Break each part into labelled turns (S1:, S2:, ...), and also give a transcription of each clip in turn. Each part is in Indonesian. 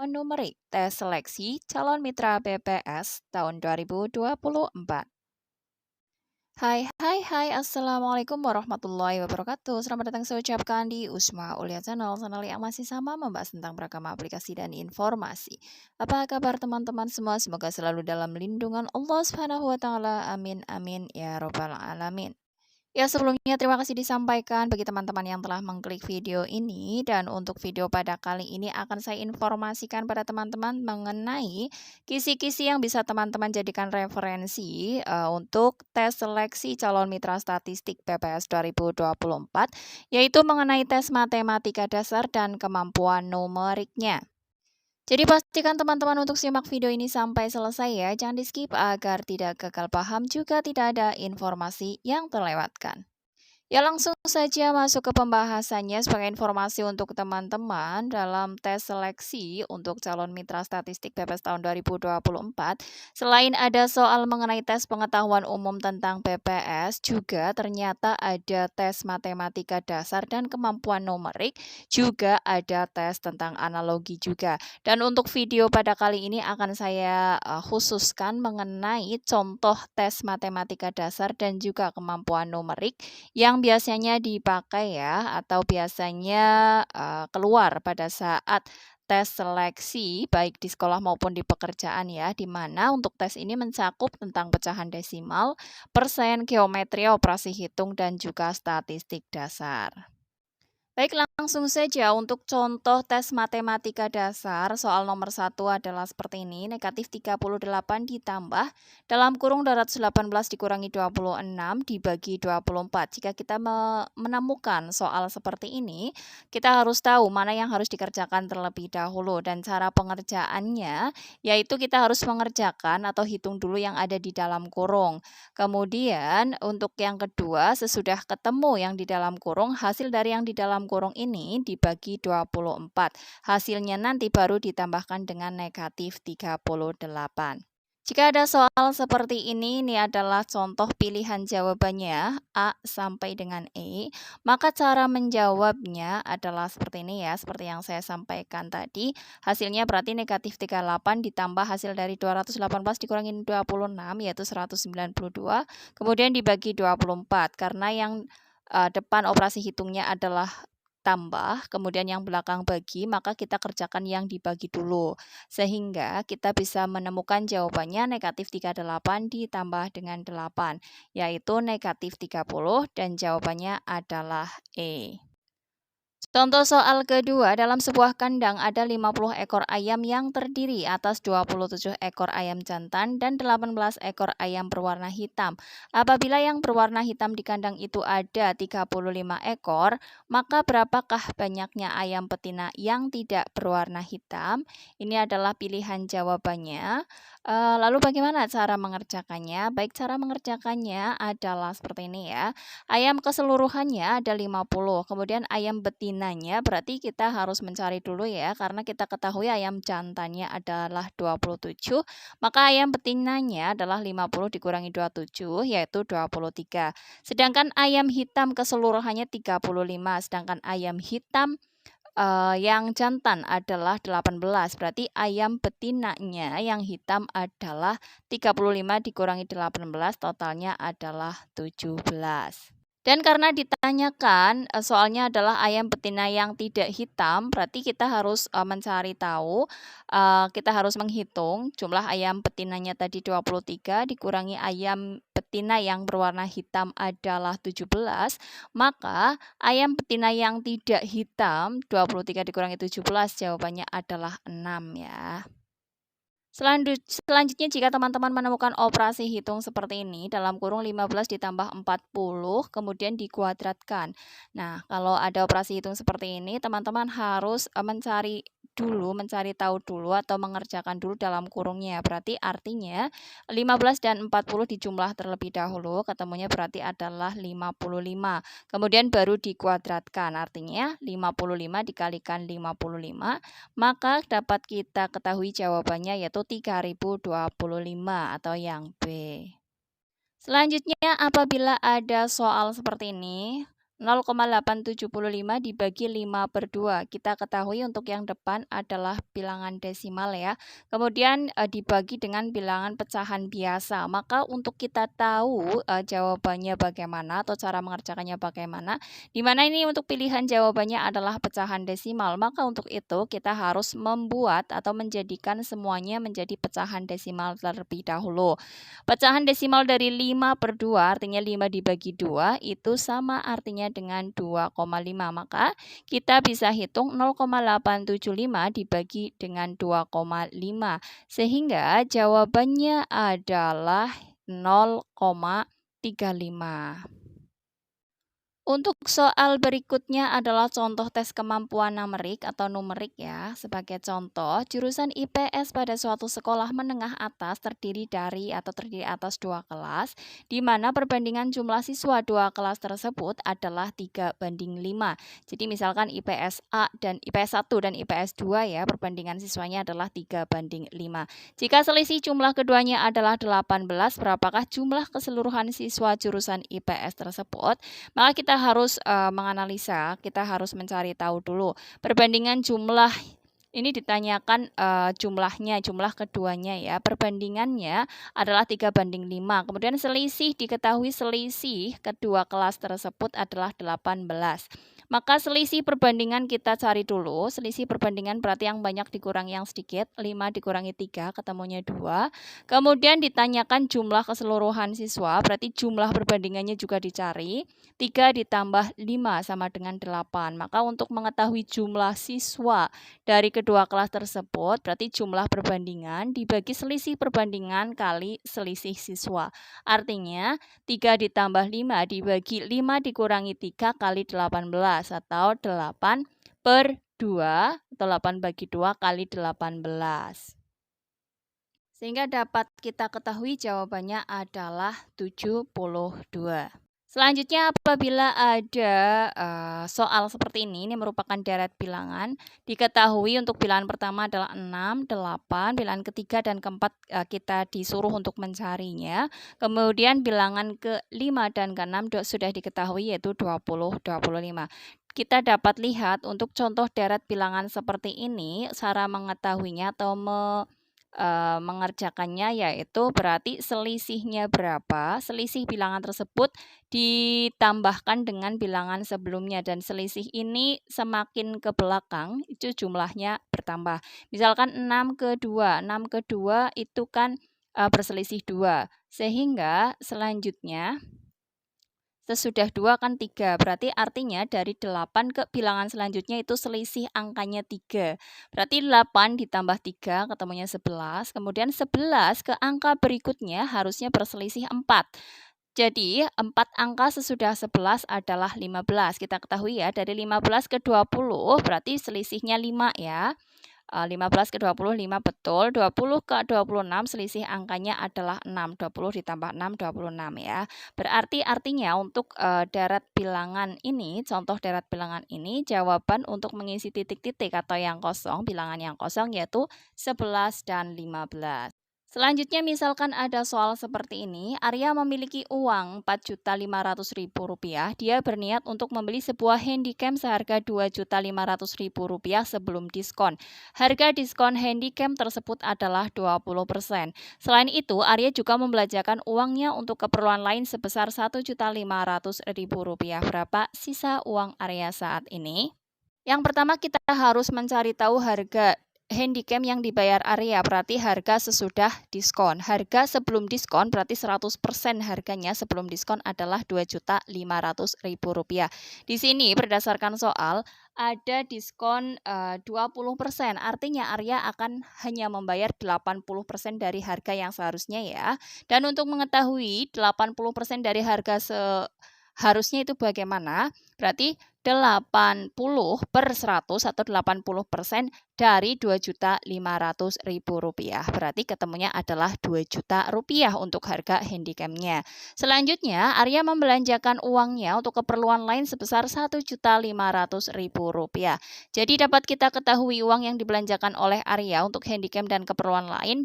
S1: numerik tes seleksi calon mitra BPS tahun 2024. Hai, Assalamualaikum warahmatullahi wabarakatuh. Selamat datang saya ucapkan di Usma Ulia channel yang masih sama membahas tentang beragam aplikasi dan informasi. Apa kabar teman-teman semua? Semoga selalu dalam lindungan Allah Subhanahu wa taala. Amin amin ya robbal alamin. Ya, sebelumnya terima kasih disampaikan bagi teman-teman yang telah mengklik video ini, dan untuk video pada kali ini akan saya informasikan pada teman-teman mengenai kisi-kisi yang bisa teman-teman jadikan referensi untuk tes seleksi calon mitra statistik BPS 2024, yaitu mengenai tes matematika dasar dan kemampuan numeriknya. Jadi pastikan teman-teman untuk simak video ini sampai selesai ya, jangan di skip agar tidak gagal paham juga tidak ada informasi yang terlewatkan. Ya, langsung saja masuk ke pembahasannya. Sebagai informasi untuk teman-teman, dalam tes seleksi untuk calon mitra statistik BPS tahun 2024, selain ada soal mengenai tes pengetahuan umum tentang BPS, juga ternyata ada tes matematika dasar dan kemampuan numerik, juga ada tes tentang analogi juga. Dan untuk video pada kali ini akan saya khususkan mengenai contoh tes matematika dasar dan juga kemampuan numerik yang biasanya dipakai ya, atau biasanya keluar pada saat tes seleksi baik di sekolah maupun di pekerjaan ya, di mana untuk tes ini mencakup tentang pecahan desimal, persen, geometri, operasi hitung, dan juga statistik dasar. Baik, langsung saja untuk contoh tes matematika dasar, soal nomor 1 adalah seperti ini, negatif 38 ditambah, dalam kurung 218 dikurangi 26 dibagi 24. Jika kita menemukan soal seperti ini, kita harus tahu mana yang harus dikerjakan terlebih dahulu, dan cara pengerjaannya, yaitu kita harus mengerjakan atau hitung dulu yang ada di dalam kurung. Kemudian untuk yang kedua, sesudah ketemu yang di dalam kurung, hasil dari yang di dalam kurung ini dibagi 24. Hasilnya nanti baru ditambahkan dengan negatif 38. Jika ada soal seperti ini adalah contoh pilihan jawabannya A sampai dengan E, maka cara menjawabnya adalah seperti ini ya, seperti yang saya sampaikan tadi. Hasilnya berarti negatif 38 ditambah hasil dari 218 dikurangi 26, yaitu 192, kemudian dibagi 24, karena yang depan operasi hitungnya adalah tambah, kemudian yang belakang bagi, maka kita kerjakan yang dibagi dulu. Sehingga kita bisa menemukan jawabannya negatif 38 ditambah dengan 8, yaitu negatif 30, dan jawabannya adalah E. Contoh soal kedua, dalam sebuah kandang ada 50 ekor ayam yang terdiri atas 27 ekor ayam jantan dan 18 ekor ayam berwarna hitam. Apabila yang berwarna hitam di kandang itu ada 35 ekor, maka berapakah banyaknya ayam betina yang tidak berwarna hitam? Ini adalah pilihan jawabannya. Lalu bagaimana cara mengerjakannya? Baik, cara mengerjakannya adalah seperti ini ya. Ayam keseluruhannya ada 50, kemudian ayam betinanya berarti kita harus mencari dulu ya, karena kita ketahui ayam jantannya adalah 27, maka ayam betinanya adalah 50 dikurangi 27, yaitu 23. Sedangkan ayam hitam keseluruhannya 35, sedangkan ayam hitam yang jantan adalah 18, berarti ayam betinanya yang hitam adalah 35 dikurangi 18, totalnya adalah 17. Dan karena ditanyakan soalnya adalah ayam betina yang tidak hitam, berarti kita harus mencari tahu, kita harus menghitung jumlah ayam betinanya tadi 23 dikurangi ayam betina yang berwarna hitam adalah 17, maka ayam betina yang tidak hitam 23 dikurangi 17 jawabannya adalah 6 ya. Selanjutnya jika teman-teman menemukan operasi hitung seperti ini, dalam kurung 15 ditambah 40, kemudian dikuadratkan. Nah, kalau ada operasi hitung seperti ini, teman-teman harus mencari tahu dulu atau mengerjakan dulu dalam kurungnya. Berarti artinya 15 dan 40 dijumlah terlebih dahulu, ketemunya berarti adalah 55. Kemudian baru dikuadratkan, artinya 55 dikalikan 55, maka dapat kita ketahui jawabannya yaitu 3025 atau yang B. Selanjutnya apabila ada soal seperti ini, 0,875 dibagi 5/2. Kita ketahui untuk yang depan adalah bilangan desimal ya. Kemudian dibagi dengan bilangan pecahan biasa. Maka untuk kita tahu jawabannya bagaimana atau cara mengerjakannya bagaimana, di mana ini untuk pilihan jawabannya adalah pecahan desimal. Maka untuk itu kita harus membuat atau menjadikan semuanya menjadi pecahan desimal terlebih dahulu. Pecahan desimal dari 5/2 artinya 5 dibagi 2 itu sama artinya dengan 2,5. Maka kita bisa hitung 0,875 dibagi dengan 2,5. Sehingga jawabannya adalah 0,35. Untuk soal berikutnya adalah contoh tes kemampuan numerik atau numerik ya. Sebagai contoh, jurusan IPS pada suatu sekolah menengah atas terdiri atas 2 kelas, di mana perbandingan jumlah siswa 2 kelas tersebut adalah 3/5. Jadi misalkan IPS A dan IPS 1 dan IPS 2 ya, perbandingan siswanya adalah 3/5. Jika selisih jumlah keduanya adalah 18, berapakah jumlah keseluruhan siswa jurusan IPS tersebut? Maka kita harus menganalisa, kita harus mencari tahu dulu perbandingan jumlah. Ini ditanyakan jumlah keduanya ya. Perbandingannya adalah 3/5. Kemudian diketahui selisih kedua kelas tersebut adalah 18. Maka selisih perbandingan kita cari dulu. Selisih perbandingan berarti yang banyak dikurangi yang sedikit. 5 dikurangi 3 ketemunya 2. Kemudian ditanyakan jumlah keseluruhan siswa, berarti jumlah perbandingannya juga dicari. 3 ditambah 5 sama dengan 8. Maka untuk mengetahui jumlah siswa dari kedua kelas tersebut, berarti jumlah perbandingan dibagi selisih perbandingan kali selisih siswa. Artinya 3 ditambah 5 dibagi 5 dikurangi 3 kali 18 atau 8/2 atau 8 bagi 2 kali 18. Sehingga dapat kita ketahui jawabannya adalah 72. Selanjutnya apabila ada soal seperti ini merupakan deret bilangan, diketahui untuk bilangan pertama adalah 6, 8, bilangan ketiga dan keempat kita disuruh untuk mencarinya. Kemudian bilangan ke-5 dan ke-6 sudah diketahui yaitu 20, 25. Kita dapat lihat untuk contoh deret bilangan seperti ini, cara mengetahuinya atau mengerjakannya yaitu berarti selisihnya berapa, selisih bilangan tersebut ditambahkan dengan bilangan sebelumnya dan selisih ini semakin ke belakang itu jumlahnya bertambah. Misalkan 6/2 itu kan berselisih 2, sehingga selanjutnya sesudah 2 kan 3, berarti artinya dari 8 ke bilangan selanjutnya itu selisih angkanya 3. Berarti 8 ditambah 3 ketemunya 11, kemudian 11 ke angka berikutnya harusnya berselisih 4. Jadi 4 angka sesudah 11 adalah 15. Kita ketahui ya dari 15 ke 20 berarti selisihnya 5 ya. 15 ke 20, 5 betul. 20 ke 26 selisih angkanya adalah 6. 20 ditambah 6, 26 ya. Berarti artinya untuk deret bilangan ini, contoh deret bilangan ini, jawaban untuk mengisi titik-titik atau yang kosong, bilangan yang kosong yaitu 11 dan 15. Selanjutnya misalkan ada soal seperti ini, Arya memiliki uang Rp4.500.000. Dia berniat untuk membeli sebuah handycam seharga Rp2.500.000 sebelum diskon. Harga diskon handycam tersebut adalah 20%. Selain itu, Arya juga membelanjakan uangnya untuk keperluan lain sebesar Rp1.500.000. Berapa sisa uang Arya saat ini? Yang pertama kita harus mencari tahu harga handycam yang dibayar Arya, berarti harga sesudah diskon. Harga sebelum diskon berarti 100% harganya sebelum diskon adalah Rp2.500.000. Di sini berdasarkan soal ada diskon 20%, artinya Arya akan hanya membayar 80% dari harga yang seharusnya ya. Dan untuk mengetahui 80% dari harga harusnya itu bagaimana? Berarti 80/100 atau 80% dari Rp2.500.000. Berarti ketemunya adalah Rp2 juta untuk harga handycamnya. Selanjutnya, Arya membelanjakan uangnya untuk keperluan lain sebesar Rp1.500.000. Jadi dapat kita ketahui uang yang dibelanjakan oleh Arya untuk handycam dan keperluan lain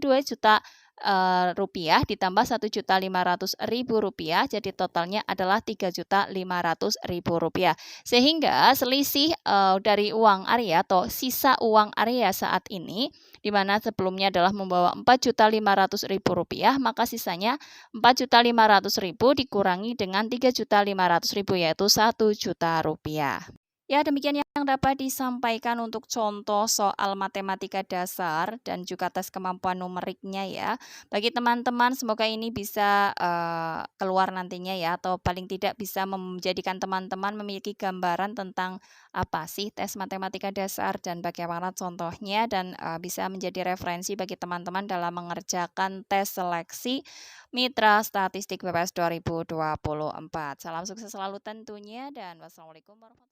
S1: rupiah ditambah Rp1.500.000, jadi totalnya adalah Rp3.500.000. Sehingga selisih, dari uang Arya atau sisa uang Arya saat ini, di mana sebelumnya adalah membawa Rp4.500.000, maka sisanya Rp4.500.000 dikurangi dengan Rp3.500.000, yaitu Rp1.000.000. Ya, demikian yang dapat disampaikan untuk contoh soal matematika dasar dan juga tes kemampuan numeriknya ya. Bagi teman-teman semoga ini bisa keluar nantinya ya, atau paling tidak bisa menjadikan teman-teman memiliki gambaran tentang apa sih tes matematika dasar dan bagaimana contohnya, dan bisa menjadi referensi bagi teman-teman dalam mengerjakan tes seleksi Mitra Statistik BPS 2024. Salam sukses selalu tentunya, dan wassalamualaikum warahmatullahi wabarakatuh.